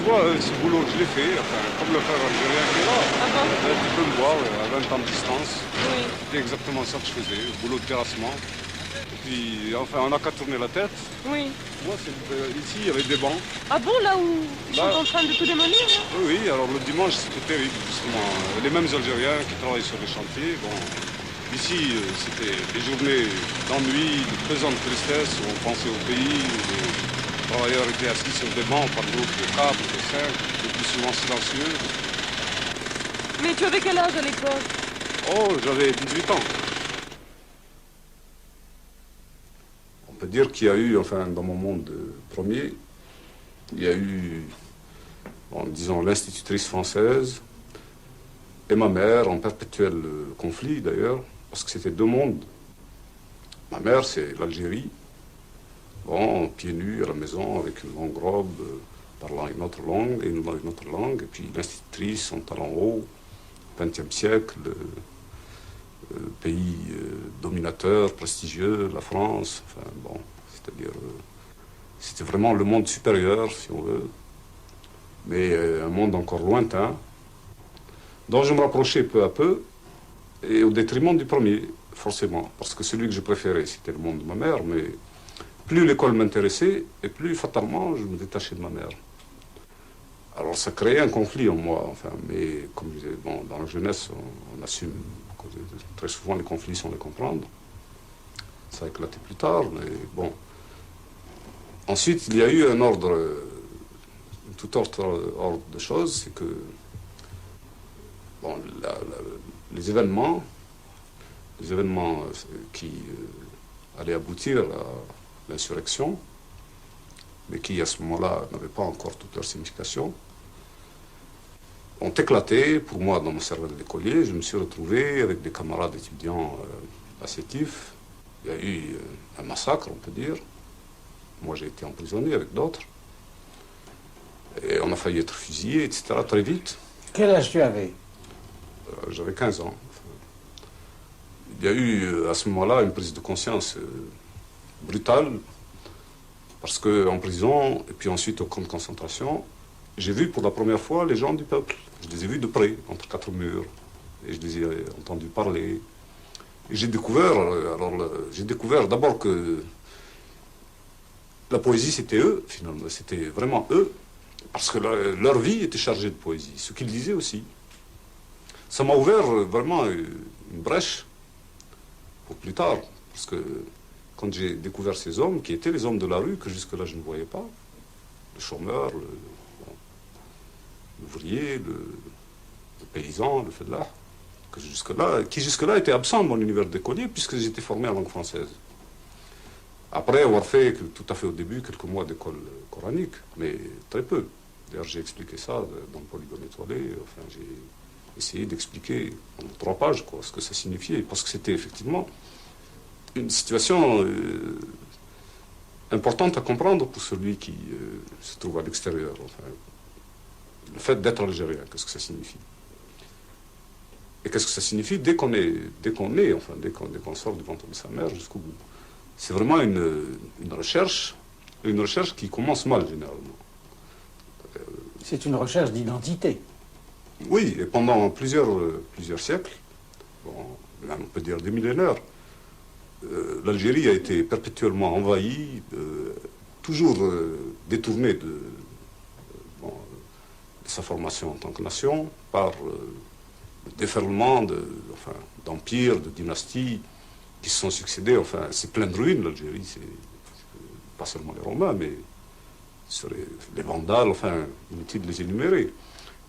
vois, ce boulot, je l'ai fait, enfin, comme le frère algérien qui est là. Ah bon? Tu peux me voir à 20 ans de distance. Oui. C'était exactement ça que je faisais, le boulot de terrassement. Et puis, enfin, on n'a qu'à tourner la tête. Oui. Moi, ici, il y avait des bancs. Ah bon, là où ils sont Là. en train de tout démolir là? Oui, oui, alors le dimanche, c'était terrible, justement. Les mêmes Algériens qui travaillent sur les chantiers. Bon, ici, c'était des journées d'ennui, de pesante tristesse, où on pensait au pays, où les travailleurs étaient assis sur des bancs par groupe de 4, de 5, le plus souvent silencieux. Mais tu avais quel âge à l'époque? Oh, j'avais 18 ans. On peut dire qu'il y a eu, enfin, dans mon monde premier, il y a eu, bon, disons, l'institutrice française et ma mère, en perpétuel conflit d'ailleurs, parce que c'était deux mondes. Ma mère, c'est l'Algérie, bon, pieds nus à la maison, avec une longue robe, parlant une autre langue, et une autre langue, et puis l'institutrice, son talent haut, 20e siècle, pays dominateur, prestigieux, la France, enfin bon, c'est-à-dire, c'était vraiment le monde supérieur, si on veut, mais un monde encore lointain, dont je me rapprochais peu à peu, et au détriment du premier, forcément, parce que celui que je préférais, c'était le monde de ma mère, mais plus l'école m'intéressait, et plus fatalement, je me détachais de ma mère. Alors ça créait un conflit en moi, enfin, mais comme je disais, bon, dans la jeunesse, on assume que très souvent les conflits sans les comprendre. Ça a éclaté plus tard, mais bon. Ensuite, il y a eu un ordre, tout autre ordre de choses, c'est que bon, les événements qui allaient aboutir à l'insurrection, mais qui à ce moment-là n'avaient pas encore toute leur signification, ont éclaté pour moi dans mon cerveau d'écolier. Je me suis retrouvé avec des camarades étudiants à Sétif. Il y a eu un massacre, on peut dire. Moi, j'ai été emprisonné avec d'autres. Et on a failli être fusillé, etc., très vite. Quel âge tu avais? J'avais 15 ans. Il y a eu à ce moment-là une prise de conscience brutale, parce qu'en prison, et puis ensuite au camp de concentration, j'ai vu pour la première fois les gens du peuple. Je les ai vus de près, entre quatre murs, et je les ai entendus parler. Et j'ai découvert d'abord que la poésie, c'était eux, finalement, c'était vraiment eux, parce que leur vie était chargée de poésie, ce qu'ils disaient aussi. Ça m'a ouvert vraiment une brèche pour plus tard, parce que quand j'ai découvert ces hommes, qui étaient les hommes de la rue, que jusque-là je ne voyais pas, le chômeur, l'ouvrier, le paysan, le fellah, qui jusque-là était absent de mon univers d'écolier, puisque j'étais formé en langue française. Après avoir fait, tout à fait au début, quelques mois d'école coranique, mais très peu. D'ailleurs, j'ai expliqué ça dans le polygone étoilé. Enfin, j'ai essayé d'expliquer en 3 pages quoi, ce que ça signifiait, parce que c'était effectivement une situation importante à comprendre pour celui qui se trouve à l'extérieur. Enfin, le fait d'être algérien, qu'est-ce que ça signifie? Et qu'est-ce que ça signifie dès qu'on sort du ventre de sa mère jusqu'au bout? C'est vraiment une recherche qui commence mal généralement. C'est une recherche d'identité. Oui, et pendant plusieurs siècles, bon, on peut dire des millénaires, l'Algérie a été perpétuellement envahie, toujours détournée de sa formation en tant que nation par le déferlement d'empires, de dynasties qui se sont succédés. Enfin, c'est plein de ruines, l'Algérie. C'est pas seulement les Romains, mais les Vandales, enfin, inutile de les énumérer.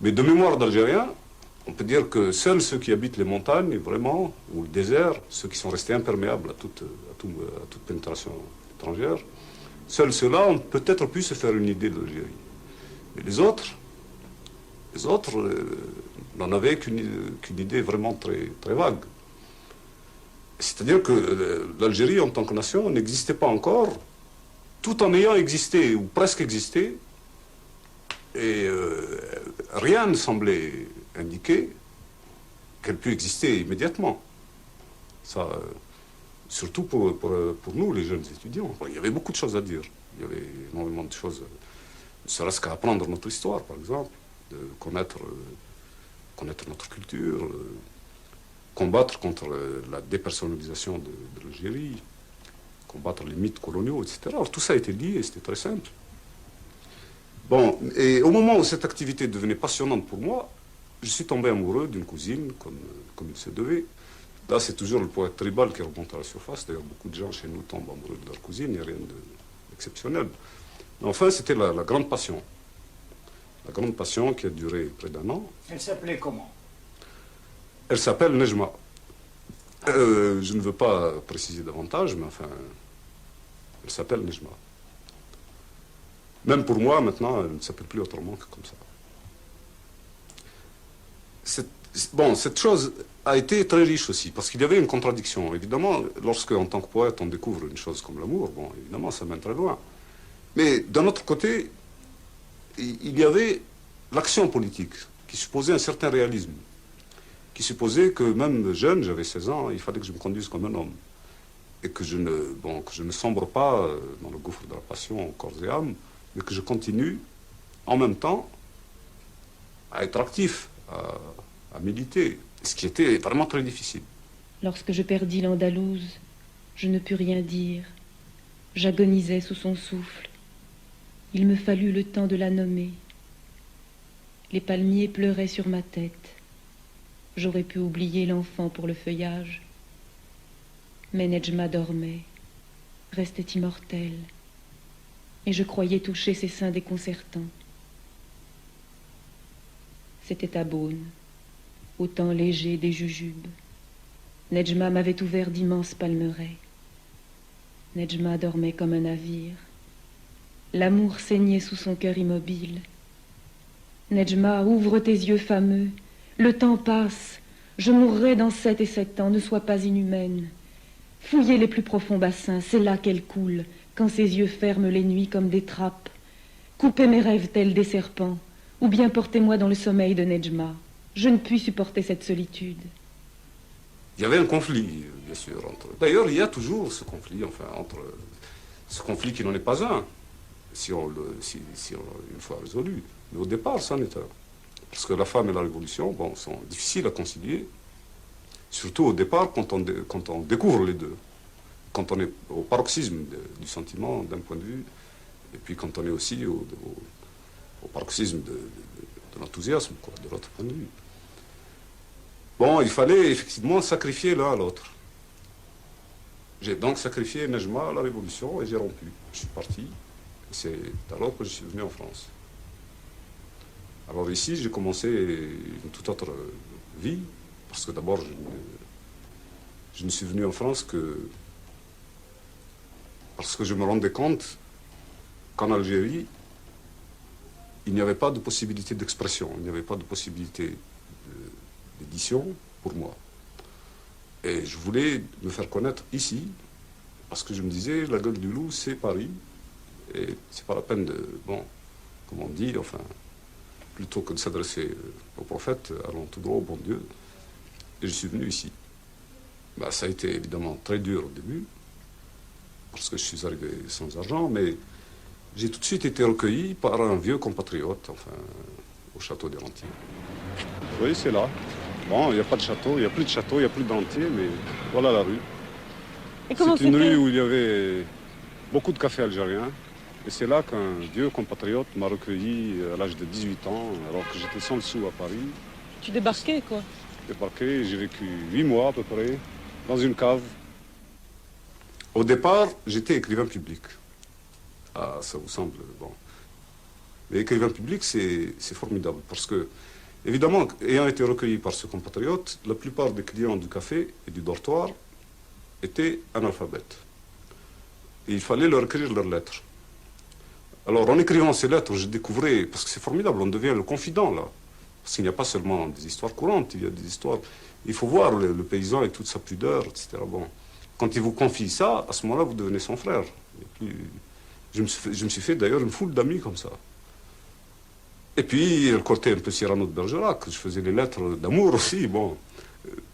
Mais de mémoire d'Algériens, on peut dire que seuls ceux qui habitent les montagnes, vraiment, ou le désert, ceux qui sont restés imperméables à toute pénétration étrangère, seuls ceux-là ont peut-être pu se faire une idée de l'Algérie. Mais les autres n'en avaient qu'une idée vraiment très, très vague. C'est-à-dire que l'Algérie, en tant que nation, n'existait pas encore, tout en ayant existé, ou presque existé, et rien ne semblait indiquer qu'elle pût exister immédiatement. Ça, surtout pour nous, les jeunes étudiants. Il y avait beaucoup de choses à dire. Il y avait énormément de choses ne serait-ce qu'à apprendre notre histoire, par exemple, de connaître notre culture, combattre contre la dépersonnalisation de l'Algérie, combattre les mythes coloniaux, etc. Alors tout ça a été lié, c'était très simple. Bon, et au moment où cette activité devenait passionnante pour moi, je suis tombé amoureux d'une cousine, comme il se devait. Là, c'est toujours le poète tribal qui remonte à la surface. D'ailleurs, beaucoup de gens chez nous tombent amoureux de leur cousine, il n'y a rien d'exceptionnel. Mais enfin, c'était la grande passion. La grande passion qui a duré près d'1 an. Elle s'appelait comment? Elle s'appelle Nejma. Je ne veux pas préciser davantage, mais enfin, elle s'appelle Nejma. Même pour moi, maintenant, elle ne s'appelle plus autrement que comme ça. Cette chose a été très riche aussi, parce qu'il y avait une contradiction. Évidemment, lorsque, en tant que poète, on découvre une chose comme l'amour, bon, évidemment, ça mène très loin. Mais d'un autre côté, il y avait l'action politique, qui supposait un certain réalisme, qui supposait que même jeune, j'avais 16 ans, il fallait que je me conduise comme un homme, et que je ne sombre pas dans le gouffre de la passion, corps et âme, mais que je continue, en même temps, à être actif, à militer, ce qui était vraiment très difficile. Lorsque je perdis l'Andalouse, je ne pus rien dire. J'agonisais sous son souffle. Il me fallut le temps de la nommer. Les palmiers pleuraient sur ma tête. J'aurais pu oublier l'enfant pour le feuillage. Mais Nejma dormait, restait immortelle, et je croyais toucher ses seins déconcertants. C'était à Beaune, au temps léger des jujubes. Nejma m'avait ouvert d'immenses palmeraies. Nejma dormait comme un navire. L'amour saignait sous son cœur immobile. Nejma, ouvre tes yeux fameux. Le temps passe. Je mourrai dans 7 et 7 ans. Ne sois pas inhumaine. Fouillez les plus profonds bassins. C'est là qu'elle coule, quand ses yeux ferment les nuits comme des trappes. Coupez mes rêves tels des serpents. Ou bien portez-moi dans le sommeil de Nejma. Je ne puis supporter cette solitude. Il y avait un conflit, bien sûr, entre... D'ailleurs, il y a toujours ce conflit, enfin, entre... Ce conflit qui n'en est pas un, une fois résolu. Mais au départ, c'en est un. Parce que la femme et la révolution, bon, sont difficiles à concilier. Surtout au départ, quand on découvre les deux. Quand on est au paroxysme du sentiment, d'un point de vue, et puis quand on est aussi au paroxysme de l'enthousiasme, quoi, de l'autre point de vue. Bon, il fallait effectivement sacrifier l'un à l'autre. J'ai donc sacrifié Nejma à la Révolution et j'ai rompu. Je suis parti. C'est alors que je suis venu en France. Alors ici, j'ai commencé une toute autre vie, parce que d'abord, je ne suis venu en France que parce que je me rendais compte qu'en Algérie, il n'y avait pas de possibilité d'expression, il n'y avait pas de possibilité d'édition pour moi. Et je voulais me faire connaître ici, parce que je me disais, la gueule du loup, c'est Paris, et c'est pas la peine de, bon, comme on dit, enfin, plutôt que de s'adresser au prophète, allons tout droit au bon Dieu. Et je suis venu ici. Ben, ça a été évidemment très dur au début, parce que je suis arrivé sans argent, mais j'ai tout de suite été recueilli par un vieux compatriote, enfin, au château des Rentiers. Oui, c'est là. Bon, il n'y a pas de château, il n'y a plus de château, il n'y a plus de Rentiers, mais voilà la rue. C'est une rue où il y avait beaucoup de cafés algériens. Et c'est là qu'un vieux compatriote m'a recueilli à l'âge de 18 ans, alors que j'étais sans le sou à Paris. Tu débarquais, quoi? Débarqué, j'ai vécu 8 mois à peu près, dans une cave. Au départ, j'étais écrivain public. Ah, ça vous semble bon. Mais écrivain public, c'est formidable, parce que, évidemment, ayant été recueilli par ce compatriote, la plupart des clients du café et du dortoir étaient analphabètes. Et il fallait leur écrire leurs lettres. Alors, en écrivant ces lettres, je découvrais, parce que c'est formidable, on devient le confident, là. Parce qu'il n'y a pas seulement des histoires courantes, il y a des histoires... Il faut voir le paysan et toute sa pudeur, etc. Bon, quand il vous confie ça, à ce moment-là, vous devenez son frère. Je me suis fait d'ailleurs une foule d'amis comme ça. Et puis, le côté un peu Cyrano de Bergerac, je faisais les lettres d'amour aussi, bon,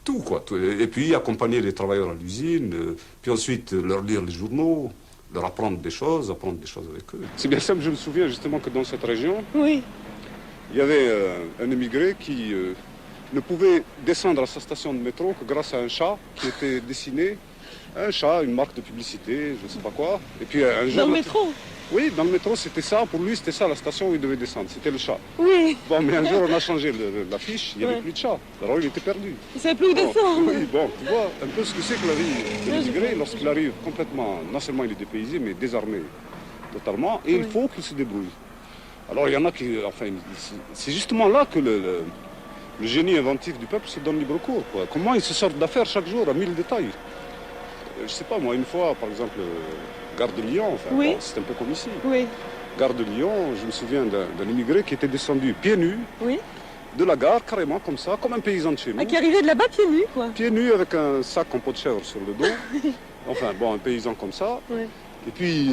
tout quoi. Et puis, accompagner les travailleurs à l'usine, puis ensuite leur lire les journaux, leur apprendre des choses avec eux. C'est bien simple, je me souviens justement que dans cette région, Oui. il y avait un émigré qui ne pouvait descendre à sa station de métro que grâce à un chat qui était dessiné. Un chat, une marque de publicité, je ne sais pas quoi. Et puis un jour... Dans le métro? Oui, dans le métro, c'était ça. Pour lui, c'était ça la station où il devait descendre. C'était le chat. Oui. Bon, mais un jour, on a changé l'affiche, il n'y avait Ouais. plus de chat. Alors, il était perdu. Il savait plus où Bon, descendre. oui, bon, tu vois un peu ce que c'est que la vie de l'immigré lorsqu'il arrive complètement, non seulement il est dépaysé, mais désarmé totalement, et il faut qu'il se débrouille. Alors, il y en a qui... Enfin, c'est justement là que le génie inventif du peuple se donne libre cours, quoi. Comment ils se sortent d'affaires chaque jour à 1000 détails. Je sais pas, moi, une fois, par exemple, gare de Lyon, enfin, Oui. bon, c'est un peu comme ici. Oui. Gare de Lyon, je me souviens d'un immigré qui était descendu pieds nus Oui. de la gare, carrément comme ça, comme un paysan de chez nous. Ah, qui arrivait de là-bas pieds nus, quoi. Pieds nus avec un sac en peau de chèvre sur le dos. Enfin, bon, un paysan comme ça. Ouais. Et puis,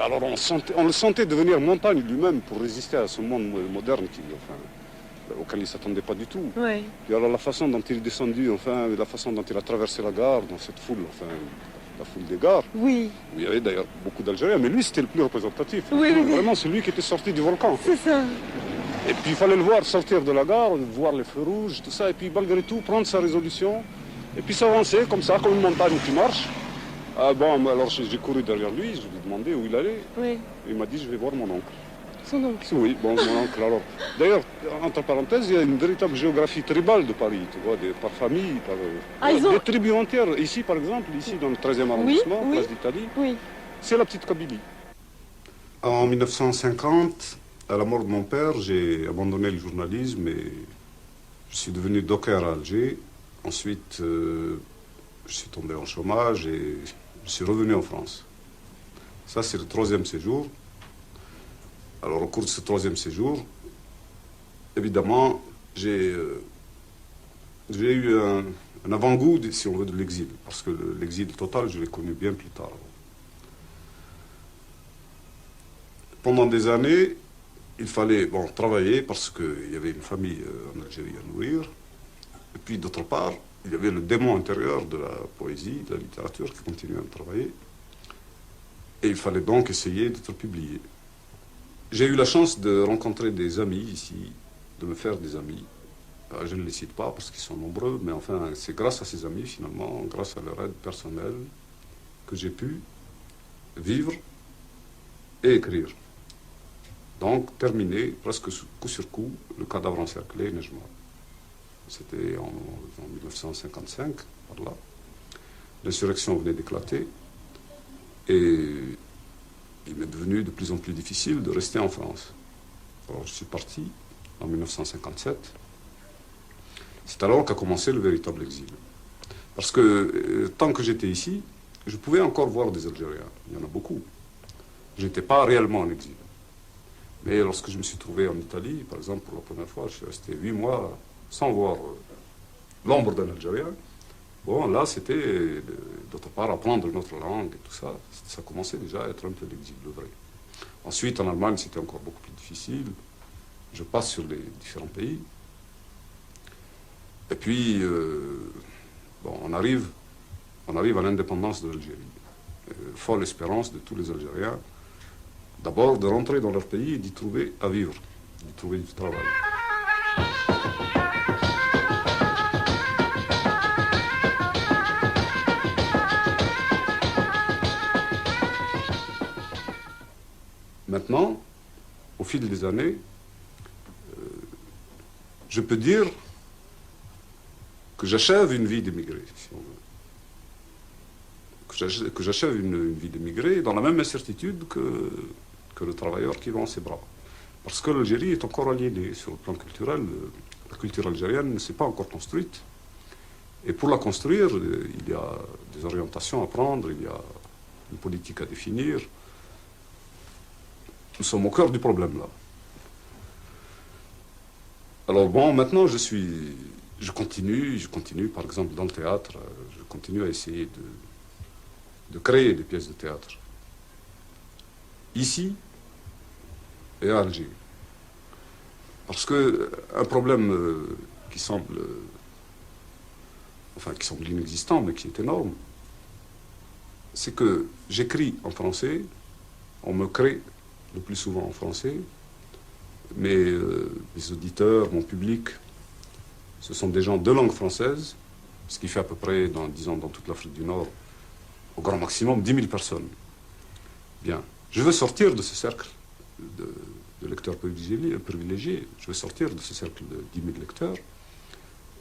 alors on le sentait devenir montagne lui-même pour résister à ce monde moderne auquel il ne s'attendait pas du tout. Ouais. Et alors la façon dont il est descendu, enfin, la façon dont il a traversé la gare, dans cette foule, enfin, la foule des gares, Oui. où il y avait d'ailleurs beaucoup d'Algériens, mais lui c'était le plus représentatif. Oui, oui. Vraiment celui qui était sorti du volcan. C'est ça. Et puis il fallait le voir sortir de la gare, voir les feux rouges, tout ça, et puis malgré tout prendre sa résolution, et puis s'avancer comme ça, comme une montagne qui marche. Ah bon, alors j'ai couru derrière lui, je lui ai demandé où il allait, Oui. il m'a dit je vais voir mon oncle. Son oncle. Oui, bon, mon oncle alors. D'ailleurs, entre parenthèses, il y a une véritable géographie tribale de Paris, tu vois, par famille, par Ah, ils ont- des tribus entières. Ici, par exemple, ici dans le 13e arrondissement, oui. place d'Italie, Oui. c'est la petite Kabylie. En 1950, à la mort de mon père, j'ai abandonné le journalisme et je suis devenu docker à Alger. Ensuite, je suis tombé en chômage et je suis revenu en France. Ça, c'est le 3e séjour. Alors, au cours de ce 3e séjour, évidemment, j'ai eu un avant-goût, si on veut, de l'exil. Parce que l'exil total, je l'ai connu bien plus tard. Pendant des années, il fallait travailler parce qu'il y avait une famille en Algérie à nourrir. Et puis, d'autre part, il y avait le démon intérieur de la poésie, de la littérature qui continuait à travailler. Et il fallait donc essayer d'être publié. J'ai eu la chance de rencontrer des amis ici, de me faire des amis. Je ne les cite pas parce qu'ils sont nombreux, mais enfin, c'est grâce à ces amis, finalement, grâce à leur aide personnelle, que j'ai pu vivre et écrire. Donc, terminer, presque coup sur coup, le cadavre encerclé, Nejma. C'était en 1955, par là. L'insurrection venait d'éclater et il m'est devenu de plus en plus difficile de rester en France. Alors je suis parti en 1957. C'est alors qu'a commencé le véritable exil. Parce que tant que j'étais ici, je pouvais encore voir des Algériens. Il y en a beaucoup. Je n'étais pas réellement en exil. Mais lorsque je me suis trouvé en Italie, par exemple, pour la première fois, je suis resté 8 mois sans voir l'ombre d'un Algérien. Bon, là, c'était, d'autre part, apprendre notre langue et tout ça. Ça commençait déjà à être un peu l'exil, le vrai. Ensuite, en Allemagne, c'était encore beaucoup plus difficile. Je passe sur les différents pays. Et puis, on arrive à l'indépendance de l'Algérie. Folle espérance de tous les Algériens, d'abord de rentrer dans leur pays et d'y trouver à vivre, d'y trouver du travail. Maintenant, au fil des années, je peux dire que j'achève une vie d'émigré, si on veut. Que j'achève une vie d'émigré dans la même incertitude que le travailleur qui vend ses bras. Parce que l'Algérie est encore aliénée sur le plan culturel. La culture algérienne ne s'est pas encore construite. Et pour la construire, il y a des orientations à prendre, il y a une politique à définir. Nous sommes au cœur du problème, là. Alors bon, maintenant, je continue, par exemple, dans le théâtre, je continue à essayer de créer des pièces de théâtre. Ici et à Alger. Parce que un problème qui semble inexistant, mais qui est énorme, c'est que j'écris en français, on me crée le plus souvent en français, mais les auditeurs, mon public, ce sont des gens de langue française, ce qui fait à peu près, disons, dans toute l'Afrique du Nord, au grand maximum, 10 000 personnes. Bien. Je veux sortir de ce cercle de lecteurs privilégiés. Je veux sortir de ce cercle de 10 000 lecteurs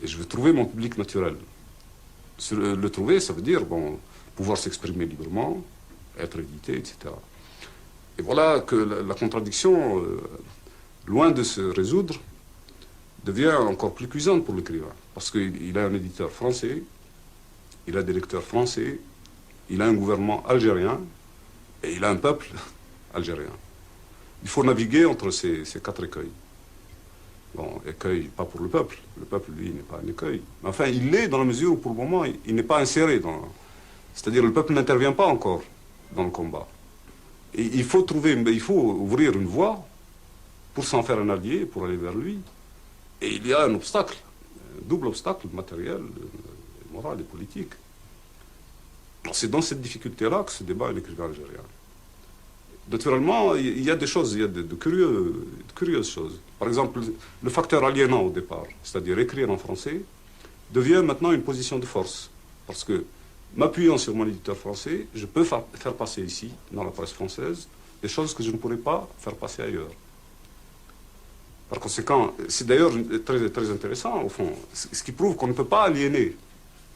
et je veux trouver mon public naturel. Le trouver, ça veut dire bon, pouvoir s'exprimer librement, être édité, etc. Et voilà que la contradiction, loin de se résoudre, devient encore plus cuisante pour l'écrivain. Parce qu'il a un éditeur français, il a des lecteurs français, il a un gouvernement algérien et il a un peuple algérien. Il faut naviguer entre ces quatre écueils. Bon, écueil, pas pour le peuple. Le peuple, lui, n'est pas un écueil. Mais enfin, il l'est dans la mesure où, pour le moment, il n'est pas inséré dans... C'est-à-dire, le peuple n'intervient pas encore dans le combat. Et il faut ouvrir une voie pour s'en faire un allié, pour aller vers lui. Et il y a un obstacle, un double obstacle matériel, moral et politique. C'est dans cette difficulté-là que se débat un écrivain algérien. Naturellement, il y a des choses, il y a de curieuses choses. Par exemple, le facteur aliénant au départ, c'est-à-dire écrire en français, devient maintenant une position de force. Parce que, m'appuyant sur mon éditeur français, je peux faire passer ici, dans la presse française, des choses que je ne pourrais pas faire passer ailleurs. Par conséquent, c'est d'ailleurs très, très intéressant, au fond, ce qui prouve qu'on ne peut pas aliéner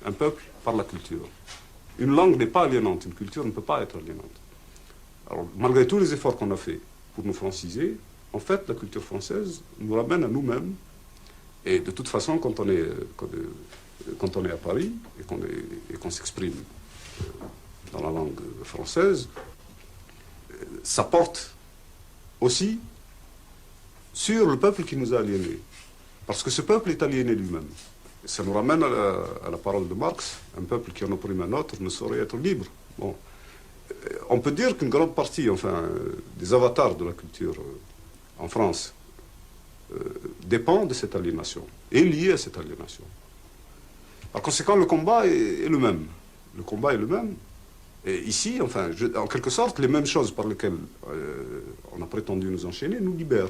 un peuple par la culture. Une langue n'est pas aliénante, une culture ne peut pas être aliénante. Alors, malgré tous les efforts qu'on a faits pour nous franciser, en fait, la culture française nous ramène à nous-mêmes. Et de toute façon, quand on est à Paris et qu'on s'exprime dans la langue française, ça porte aussi sur le peuple qui nous a aliénés. Parce que ce peuple est aliéné lui-même. Ça nous ramène à la parole de Marx, un peuple qui en opprime un autre ne saurait être libre. Bon. On peut dire qu'une grande partie, enfin, des avatars de la culture en France dépend de cette aliénation, est lié à cette aliénation. Par conséquent, le combat est le même. Le combat est le même. Et ici, enfin, en quelque sorte, les mêmes choses par lesquelles on a prétendu nous enchaîner nous libèrent.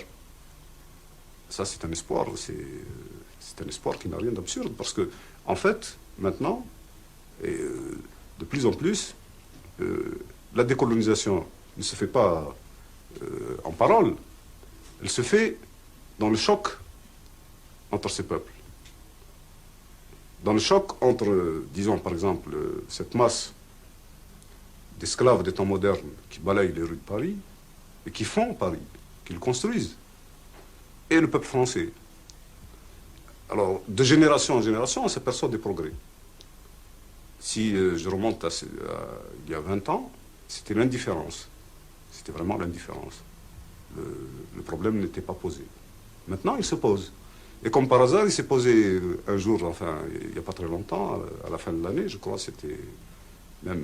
Ça, c'est un espoir. C'est un espoir qui n'a rien d'absurde, parce que, en fait, maintenant, et de plus en plus, la décolonisation ne se fait pas en parole, elle se fait dans le choc entre ces peuples. Dans le choc entre, disons par exemple, cette masse d'esclaves des temps modernes qui balayent les rues de Paris et qui font Paris, qui le construisent, et le peuple français. Alors, de génération en génération, on s'aperçoit des progrès. Si je remonte à il y a 20 ans, c'était l'indifférence. C'était vraiment l'indifférence. Le problème n'était pas posé. Maintenant, il se pose. Et comme par hasard, il s'est posé un jour, enfin, il n'y a pas très longtemps, à la fin de l'année, je crois, c'était même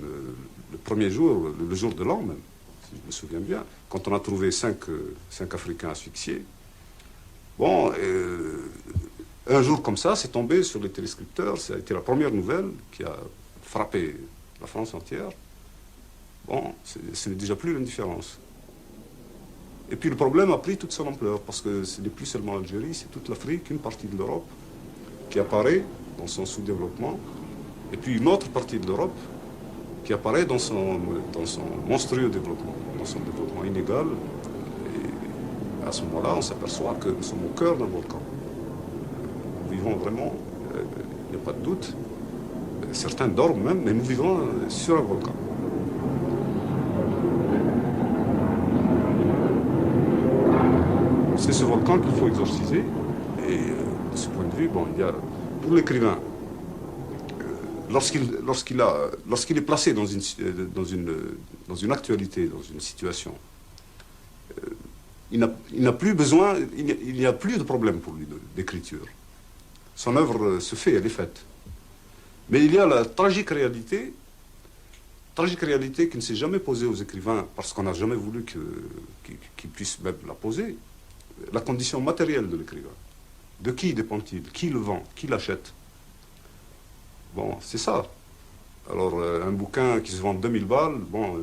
le premier jour, le jour de l'an même, si je me souviens bien, quand on a trouvé cinq Africains asphyxiés. Bon, un jour comme ça, c'est tombé sur les téléscripteurs, ça a été la première nouvelle qui a frappé la France entière. Bon, ce n'est déjà plus l'indifférence. Et puis le problème a pris toute son ampleur, parce que ce n'est plus seulement l'Algérie, c'est toute l'Afrique, une partie de l'Europe qui apparaît dans son sous-développement, et puis une autre partie de l'Europe qui apparaît dans son monstrueux développement, dans son développement inégal. Et à ce moment-là, on s'aperçoit que nous sommes au cœur d'un volcan. Nous vivons vraiment, il n'y a pas de doute, certains dorment même, mais nous vivons sur un volcan. C'est ce volcan qu'il faut exorciser. Et de ce point de vue, bon, il y a, pour l'écrivain, lorsqu'il est placé dans une actualité, dans une situation, il n'a plus besoin, il n'y a plus de problème pour lui d'écriture. Son œuvre se fait, elle est faite. Mais il y a la tragique réalité qui ne s'est jamais posée aux écrivains, parce qu'on n'a jamais voulu qu'ils puissent même la poser. La condition matérielle de l'écrivain. De qui dépend-il? Qui le vend? Qui l'achète? Bon, c'est ça. Alors, un bouquin qui se vend 2000 balles, bon,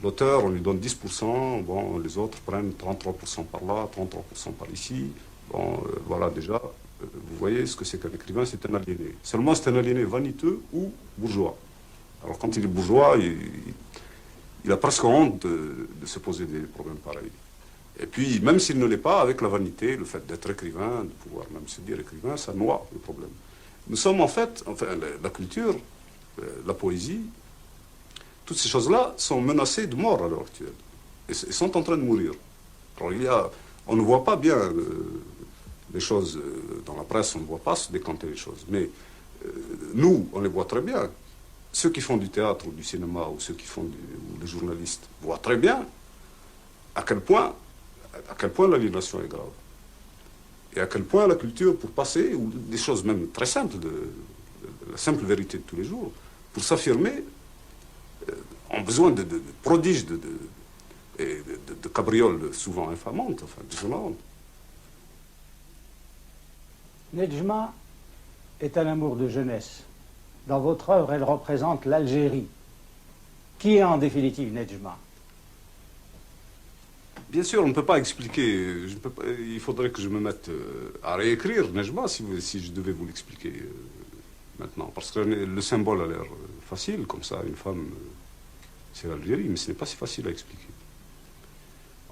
l'auteur, on lui donne 10%, bon, les autres prennent 33% par là, 33% par ici. Bon, voilà déjà, vous voyez ce que c'est qu'un écrivain, c'est un aliéné. Seulement, c'est un aliéné vaniteux ou bourgeois. Alors, quand il est bourgeois, il a presque honte de se poser des problèmes pareils. Et puis, même s'il ne l'est pas, avec la vanité, le fait d'être écrivain, de pouvoir même se dire écrivain, ça noie le problème. Nous sommes en fait, enfin, la culture, la poésie, toutes ces choses-là sont menacées de mort à l'heure actuelle. Et sont en train de mourir. Alors, on ne voit pas bien les choses dans la presse, on ne voit pas se décanter les choses. Mais nous, on les voit très bien. Ceux qui font du théâtre ou du cinéma, ou ceux qui font ou les journalistes, voient très bien à quel point l'aliénation est grave. Et à quel point la culture, pour passer, ou des choses même très simples, de la simple vérité de tous les jours, pour s'affirmer, ont besoin de prodiges, de cabrioles souvent infamantes, enfin, désolantes. Nedjma est un amour de jeunesse. Dans votre œuvre, elle représente l'Algérie. Qui est en définitive Nedjma? Bien sûr, on ne peut pas expliquer. Il faudrait que je me mette à réécrire Nedjma si je devais vous l'expliquer maintenant. Parce que le symbole a l'air facile, comme ça, une femme, c'est l'Algérie, mais ce n'est pas si facile à expliquer.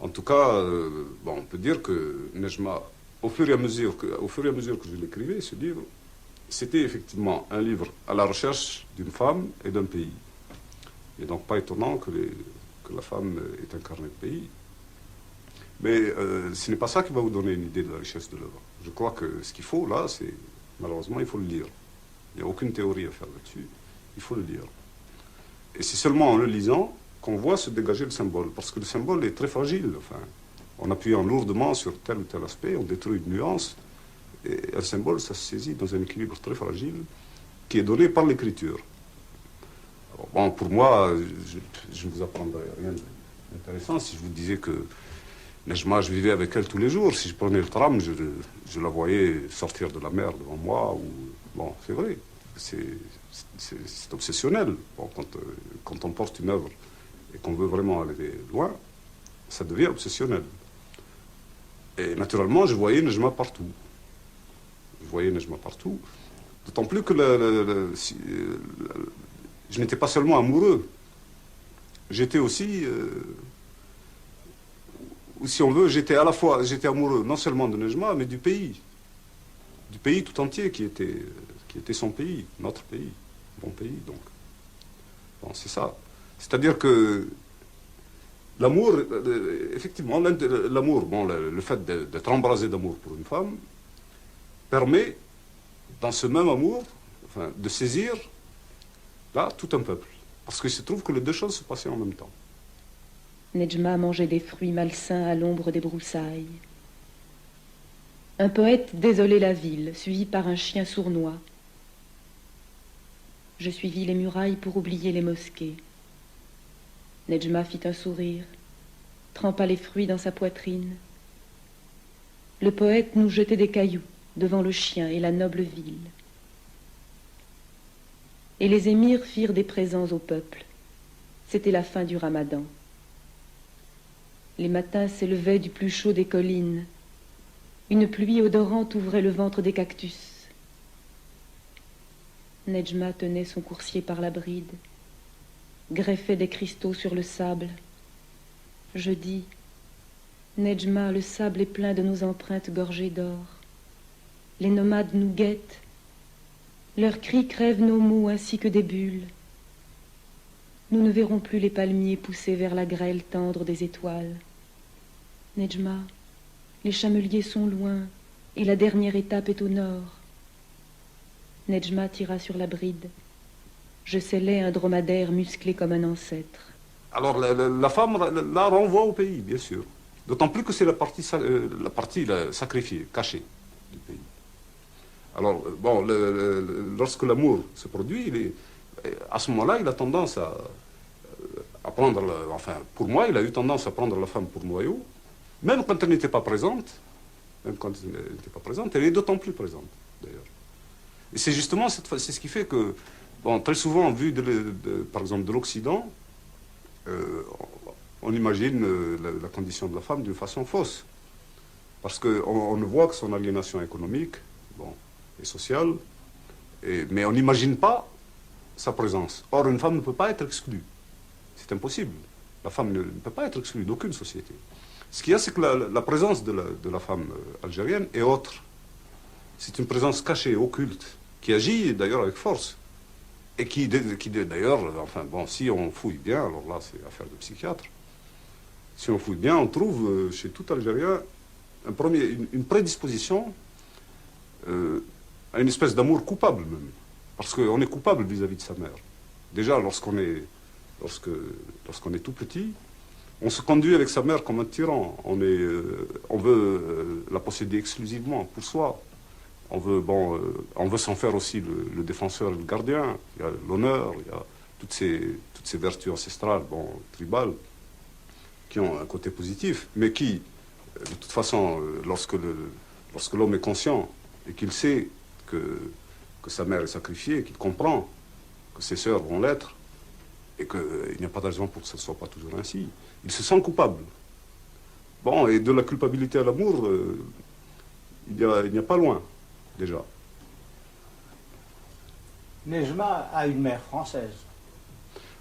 En tout cas, bon, on peut dire que Nedjma, au fur et à mesure que je l'écrivais, ce livre, c'était effectivement un livre à la recherche d'une femme et d'un pays. Il n'est donc pas étonnant que la femme ait incarné le pays. Mais ce n'est pas ça qui va vous donner une idée de la richesse de l'œuvre. Je crois que ce qu'il faut, là, c'est, malheureusement, il faut le lire. Il n'y a aucune théorie à faire là-dessus. Il faut le lire. Et c'est seulement en le lisant qu'on voit se dégager le symbole. Parce que le symbole est très fragile. Enfin, en appuyant lourdement sur tel ou tel aspect, on détruit une nuance. Et un symbole, ça se saisit dans un équilibre très fragile qui est donné par l'écriture. Bon, pour moi, je ne vous apprendrai rien d'intéressant si je vous disais que Nedjma, je vivais avec elle tous les jours. Si je prenais le tram, je la voyais sortir de la mer devant moi. Bon, c'est vrai, c'est obsessionnel. Bon, quand on porte une œuvre et qu'on veut vraiment aller loin, ça devient obsessionnel. Et naturellement, je voyais Nedjma partout. D'autant plus que je n'étais pas seulement amoureux. J'étais aussi... ou si on veut, j'étais amoureux non seulement de Nedjma, mais du pays tout entier qui était son pays, notre pays, mon pays, donc. Bon, c'est ça. C'est-à-dire que l'amour, effectivement, l'amour, bon, le fait d'être embrasé d'amour pour une femme, permet, dans ce même amour, enfin, de saisir, là, tout un peuple. Parce qu'il se trouve que les deux choses se passaient en même temps. Nedjma mangeait des fruits malsains à l'ombre des broussailles. Un poète désolait la ville, suivi par un chien sournois. Je suivis les murailles pour oublier les mosquées. Nedjma fit un sourire, trempa les fruits dans sa poitrine. Le poète nous jetait des cailloux devant le chien et la noble ville. Et les émirs firent des présents au peuple. C'était la fin du ramadan. Les matins s'élevaient du plus chaud des collines. Une pluie odorante ouvrait le ventre des cactus. Nedjma tenait son coursier par la bride, greffait des cristaux sur le sable. Je dis, Nedjma, le sable est plein de nos empreintes gorgées d'or. Les nomades nous guettent. Leurs cris crèvent nos mots ainsi que des bulles. Nous ne verrons plus les palmiers pousser vers la grêle tendre des étoiles. Nedjma, les chameliers sont loin et la dernière étape est au nord. Nedjma tira sur la bride. Je scellais un dromadaire musclé comme un ancêtre. Alors la femme la renvoie au pays, bien sûr. D'autant plus que c'est la partie sacrifiée, cachée du pays. Alors, bon, lorsque l'amour se produit, à ce moment-là, il a tendance à prendre... enfin, pour moi, il a eu tendance à prendre la femme pour noyau, même quand elle n'était pas présente. Elle est d'autant plus présente, d'ailleurs. Et c'est justement c'est ce qui fait que Bon, très souvent, vu par exemple de l'Occident, on imagine la condition de la femme d'une façon fausse. Parce qu'on ne voit que son aliénation économique, bon, et sociale, mais on n'imagine pas sa présence. Or, une femme ne peut pas être exclue. C'est impossible. La femme ne peut pas être exclue d'aucune société. Ce qu'il y a, c'est que la présence de la femme algérienne est autre. C'est une présence cachée, occulte, qui agit d'ailleurs avec force. Et qui d'ailleurs, enfin bon, si on fouille bien, alors là c'est affaire de psychiatre, si on fouille bien, on trouve chez tout Algérien une prédisposition à une espèce d'amour coupable même. Parce qu'on est coupable vis-à-vis de sa mère. Déjà, lorsqu'on est tout petit, on se conduit avec sa mère comme un tyran. On veut la posséder exclusivement pour soi. On veut s'en faire aussi le défenseur et le gardien. Il y a l'honneur, il y a toutes ces vertus ancestrales, bon, tribales, qui ont un côté positif, mais qui, de toute façon, lorsque l'homme est conscient et qu'il sait que sa mère est sacrifiée, qu'il comprend que ses sœurs vont l'être, et qu'il n'y a pas de raison pour que ce ne soit pas toujours ainsi, il se sent coupable. Bon, et de la culpabilité à l'amour, il n'y a pas loin, déjà. Nejma a une mère française.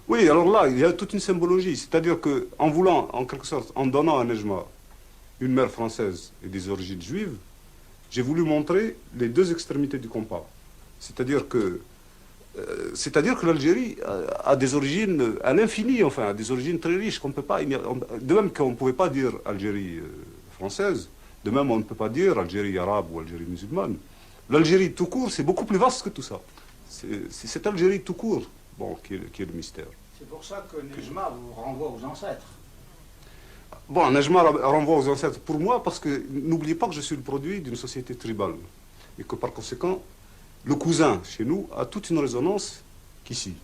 Oui, alors là, il y a toute une symbologie. C'est-à-dire qu'en voulant, en quelque sorte, en donnant à Nejma une mère française et des origines juives, j'ai voulu montrer les deux extrémités du compas. C'est-à-dire que l'Algérie a des origines à l'infini, enfin, des origines très riches qu'on ne peut pas... De même qu'on ne pouvait pas dire Algérie française, de même on ne peut pas dire Algérie arabe ou Algérie musulmane. L'Algérie tout court, c'est beaucoup plus vaste que tout ça. C'est cette Algérie tout court, bon, qui est le mystère. C'est pour ça que Nejma vous renvoie aux ancêtres. Bon, Nejma renvoie aux ancêtres pour moi, parce que n'oubliez pas que je suis le produit d'une société tribale. Et que par conséquent, le cousin, chez nous, a toute une résonance qu'ici.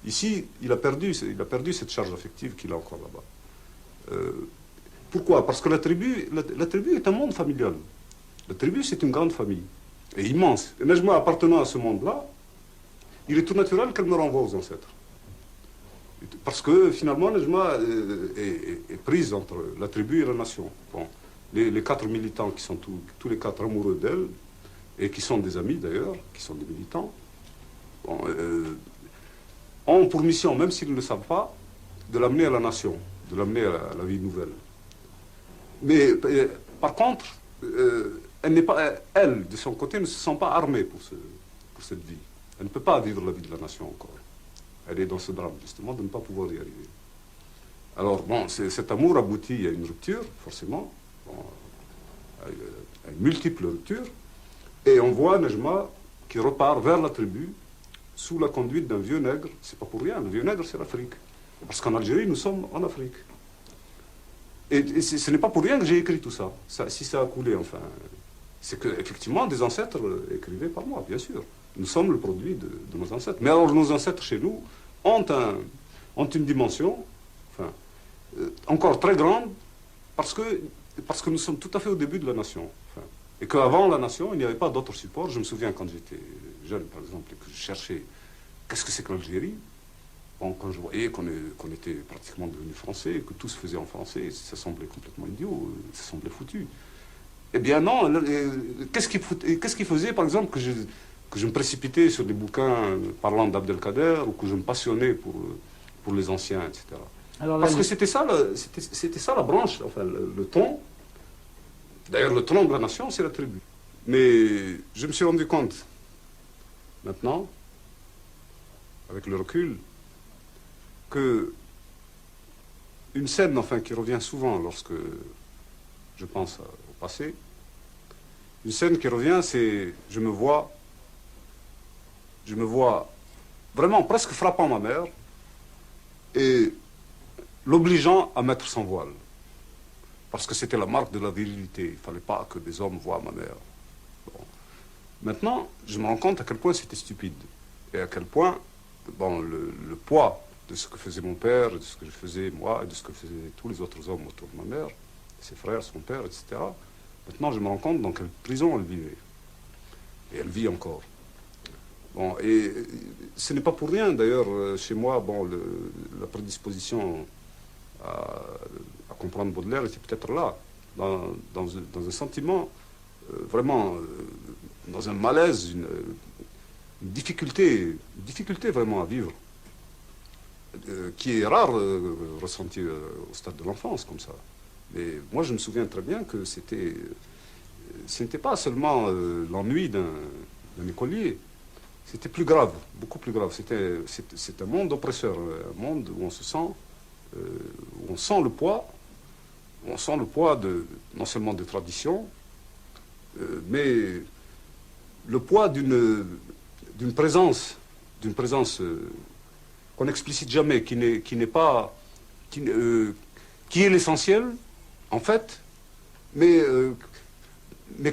Ici, il a perdu cette charge affective qu'il a encore là-bas. Pourquoi? Parce que la tribu est un monde familial. La tribu, c'est une grande famille, et immense. Et Nejma, appartenant à ce monde-là, il est tout naturel qu'elle me renvoie aux ancêtres. Parce que finalement, Nejma est prise entre la tribu et la nation. Bon, les quatre militants qui sont tous les quatre amoureux d'elle, et qui sont des amis d'ailleurs, qui sont des militants, bon, ont pour mission, même s'ils ne le savent pas, de l'amener à la nation, de l'amener à la vie nouvelle. Mais par contre, elle, de son côté, ne se sent pas armée pour cette vie. Elle ne peut pas vivre la vie de la nation encore. Elle est dans ce drame, justement, de ne pas pouvoir y arriver. Alors, bon, cet amour aboutit à une rupture, forcément, bon, à une multiple rupture, et on voit Nejma qui repart vers la tribu sous la conduite d'un vieux nègre. C'est pas pour rien, le vieux nègre, c'est l'Afrique. Parce qu'en Algérie, nous sommes en Afrique. Et ce n'est pas pour rien que j'ai écrit tout ça. Si ça a coulé, enfin, c'est qu'effectivement, des ancêtres écrivaient par moi, bien sûr. Nous sommes le produit de nos ancêtres. Mais alors, nos ancêtres, chez nous, ont une dimension, enfin, encore très grande, parce que nous sommes tout à fait au début de la nation. Enfin, et qu'avant la nation, il n'y avait pas d'autre support. Je me souviens quand j'étais jeune, par exemple, et que je cherchais qu'est-ce que c'est que l'Algérie. Bon, quand je voyais qu'on était pratiquement devenus français, que tout se faisait en français, ça semblait complètement idiot, ça semblait foutu. Eh bien non, qu'est-ce qui faisait, par exemple, que je me précipitais sur des bouquins parlant d'Abdelkader, ou que je me passionnais pour les anciens, etc. Alors, parce que c'était ça la branche, enfin le tronc. D'ailleurs, le tronc de la nation, c'est la tribu. Mais je me suis rendu compte, maintenant, avec le recul, que une scène, enfin, qui revient souvent lorsque je pense au passé, une scène qui revient, c'est je me vois vraiment presque frappant ma mère et l'obligeant à mettre son voile. Parce que c'était la marque de la virilité. Il ne fallait pas que des hommes voient ma mère. Bon. Maintenant, je me rends compte à quel point c'était stupide. Et à quel point, bon, le poids de ce que faisait mon père, de ce que je faisais moi, et de ce que faisaient tous les autres hommes autour de ma mère, ses frères, son père, etc. Maintenant, je me rends compte dans quelle prison elle vivait. Et elle vit encore. Bon, et ce n'est pas pour rien, d'ailleurs, chez moi, bon, la prédisposition à, à comprendre Baudelaire était peut-être là, dans un sentiment, vraiment, dans un malaise, une difficulté vraiment à vivre, qui est rare ressentie au stade de l'enfance, comme ça. Mais moi, je me souviens très bien que ce n'était pas seulement l'ennui d'un écolier, c'était plus grave, beaucoup plus grave. C'est un monde oppresseur, un monde où on se sent, où on sent le poids, non seulement des traditions, mais le poids d'une présence, qu'on n'explicite jamais, qui n'est pas, qui est l'essentiel, en fait, mais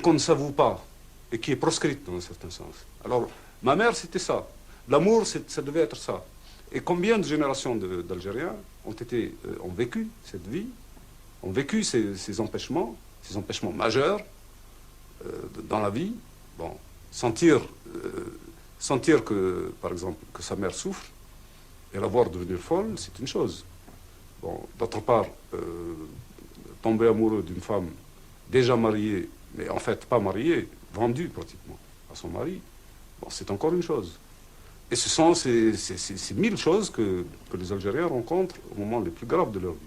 qu'on ne s'avoue pas, et qui est proscrite dans un certain sens. Alors, ma mère, c'était ça. L'amour, ça devait être ça. Et combien de générations d'Algériens ont vécu cette vie, ont vécu ces empêchements majeurs dans la vie. Bon, sentir que, par exemple, que sa mère souffre et la voir devenir folle, c'est une chose. Bon, d'autre part, tomber amoureux d'une femme déjà mariée, mais en fait pas mariée, vendue pratiquement à son mari, bon, c'est encore une chose. Et ce sont ces 1000 choses que les Algériens rencontrent au moment les plus graves de leur vie.